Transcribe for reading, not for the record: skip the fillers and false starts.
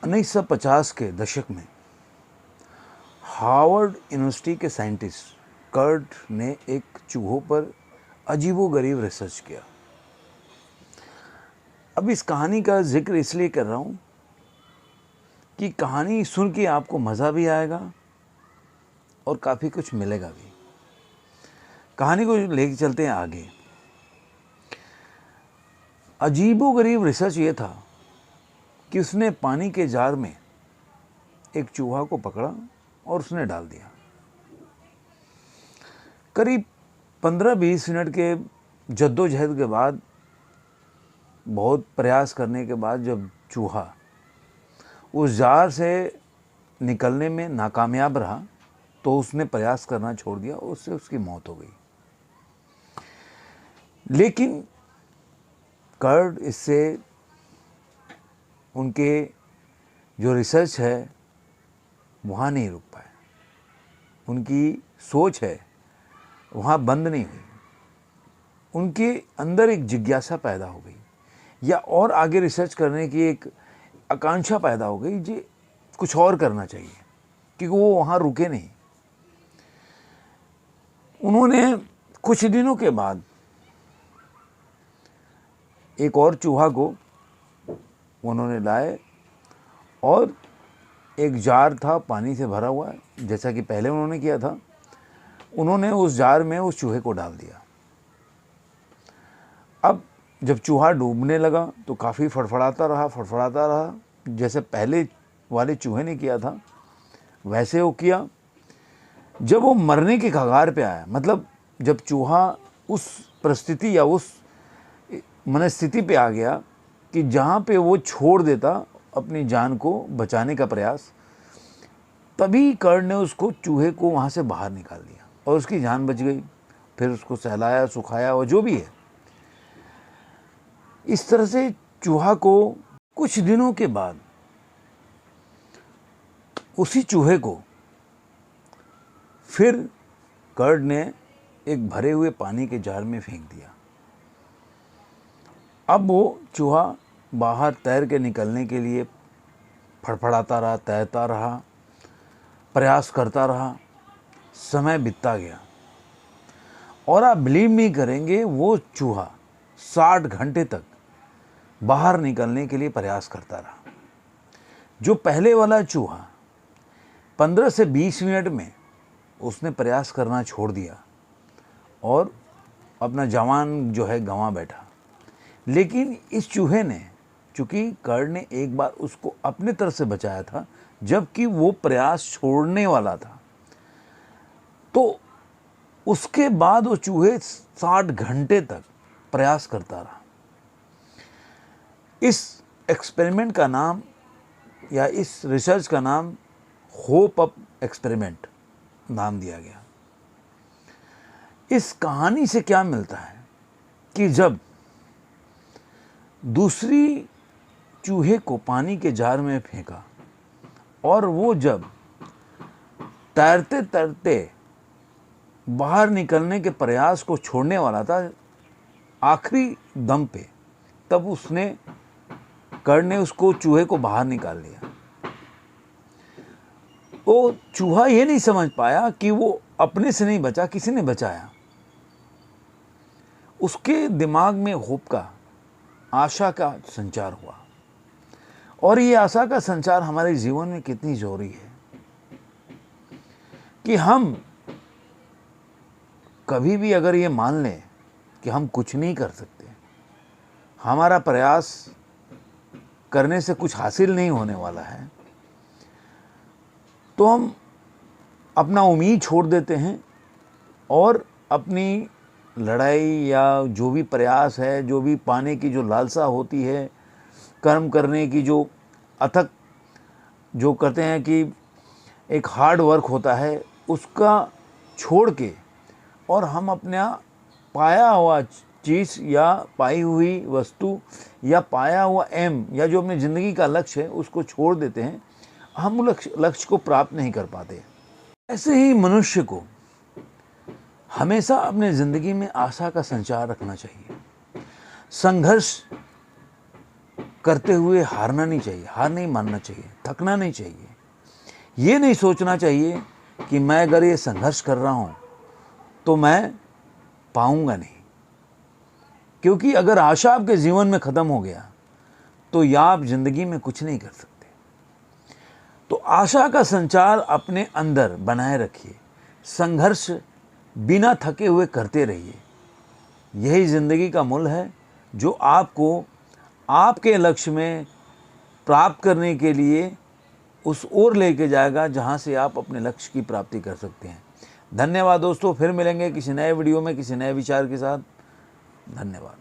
1950 के दशक में हार्वर्ड यूनिवर्सिटी के साइंटिस्ट कर्ट ने एक चूहों पर अजीबोगरीब रिसर्च किया। अब इस कहानी का जिक्र इसलिए कर रहा हूँ कि कहानी सुन के आपको मज़ा भी आएगा और काफ़ी कुछ मिलेगा भी। कहानी को लेके चलते हैं आगे। अजीबोगरीब रिसर्च ये था कि उसने पानी के जार में एक चूहा को पकड़ा और उसने डाल दिया। करीब 15-20 मिनट के जद्दोजहद के बाद, बहुत प्रयास करने के बाद, जब चूहा उस जार से निकलने में नाकामयाब रहा तो उसने प्रयास करना छोड़ दिया और उससे उसकी मौत हो गई। लेकिन कर्ट इससे उनके जो रिसर्च है वहाँ नहीं रुक पाए। उनकी सोच है वहाँ बंद नहीं हुई। उनके अंदर एक जिज्ञासा पैदा हो गई या और आगे रिसर्च करने की एक आकांक्षा पैदा हो गई जी, कुछ और करना चाहिए, क्योंकि वो वहाँ रुके नहीं। उन्होंने कुछ दिनों के बाद एक और चूहा को उन्होंने लाए और एक जार था पानी से भरा हुआ, जैसा कि पहले उन्होंने किया था। उन्होंने उस जार में उस चूहे को डाल दिया। अब जब चूहा डूबने लगा तो काफ़ी फड़फड़ाता रहा, जैसे पहले वाले चूहे ने किया था वैसे वो किया। जब वो मरने के कगार पे आया, मतलब जब चूहा उस परिस्थिति या उस मनस्थिति पे आ गया कि जहाँ पे वो छोड़ देता अपनी जान को बचाने का प्रयास, तभी कर्ट ने उसको चूहे को वहाँ से बाहर निकाल दिया और उसकी जान बच गई। फिर उसको सहलाया, सुखाया और जो भी है, इस तरह से चूहा को कुछ दिनों के बाद उसी चूहे को फिर कर्ट ने एक भरे हुए पानी के जार में फेंक दिया। अब वो चूहा बाहर तैर के निकलने के लिए फड़फड़ाता रहा, तैरता रहा, प्रयास करता रहा। समय बीतता गया और आप बिलीव नहीं करेंगे, वो चूहा 60 घंटे तक बाहर निकलने के लिए प्रयास करता रहा। जो पहले वाला चूहा 15 से 20 मिनट में उसने प्रयास करना छोड़ दिया और अपना जवान जो है गंवा बैठा। लेकिन इस चूहे ने, चूँकि कर्ट ने एक बार उसको अपने तरफ से बचाया था जबकि वो प्रयास छोड़ने वाला था, तो उसके बाद वो चूहे 60 घंटे तक प्रयास करता रहा। इस एक्सपेरिमेंट का नाम या इस रिसर्च का नाम होप अप एक्सपेरिमेंट नाम दिया गया। इस कहानी से क्या मिलता है कि जब दूसरी चूहे को पानी के जार में फेंका और वो जब तैरते तैरते बाहर निकलने के प्रयास को छोड़ने वाला था आखिरी दम पे, तब उसने कर्ट ने उसको चूहे को बाहर निकाल लिया। वो चूहा ये नहीं समझ पाया कि वो अपने से नहीं बचा, किसी ने बचाया। उसके दिमाग में होप का, आशा का संचार हुआ। और ये आशा का संचार हमारे जीवन में कितनी जरूरी है कि हम कभी भी अगर ये मान लें कि हम कुछ नहीं कर सकते, हमारा प्रयास करने से कुछ हासिल नहीं होने वाला है, तो हम अपना उम्मीद छोड़ देते हैं और अपनी लड़ाई या जो भी प्रयास है, जो भी पाने की जो लालसा होती है, कर्म करने की जो अथक जो करते हैं कि एक हार्ड वर्क होता है, उसका छोड़ के और हम अपना पाया हुआ चीज़ या पाई हुई वस्तु या पाया हुआ एम या जो अपनी ज़िंदगी का लक्ष्य है उसको छोड़ देते हैं। हम लक्ष्य को प्राप्त नहीं कर पाते। ऐसे ही मनुष्य को हमेशा अपने ज़िंदगी में आशा का संचार रखना चाहिए। संघर्ष करते हुए हारना नहीं चाहिए, हार नहीं मानना चाहिए, थकना नहीं चाहिए। ये नहीं सोचना चाहिए कि मैं अगर ये संघर्ष कर रहा हूँ तो मैं पाऊंगा नहीं, क्योंकि अगर आशा आपके जीवन में ख़त्म हो गया तो या आप ज़िंदगी में कुछ नहीं कर सकते। तो आशा का संचार अपने अंदर बनाए रखिए, संघर्ष बिना थके हुए करते रहिए। यही ज़िंदगी का मूल है जो आपको आपके लक्ष्य में प्राप्त करने के लिए उस ओर लेके जाएगा जहां से आप अपने लक्ष्य की प्राप्ति कर सकते हैं। धन्यवाद दोस्तों, फिर मिलेंगे किसी नए वीडियो में किसी नए विचार के साथ। धन्यवाद।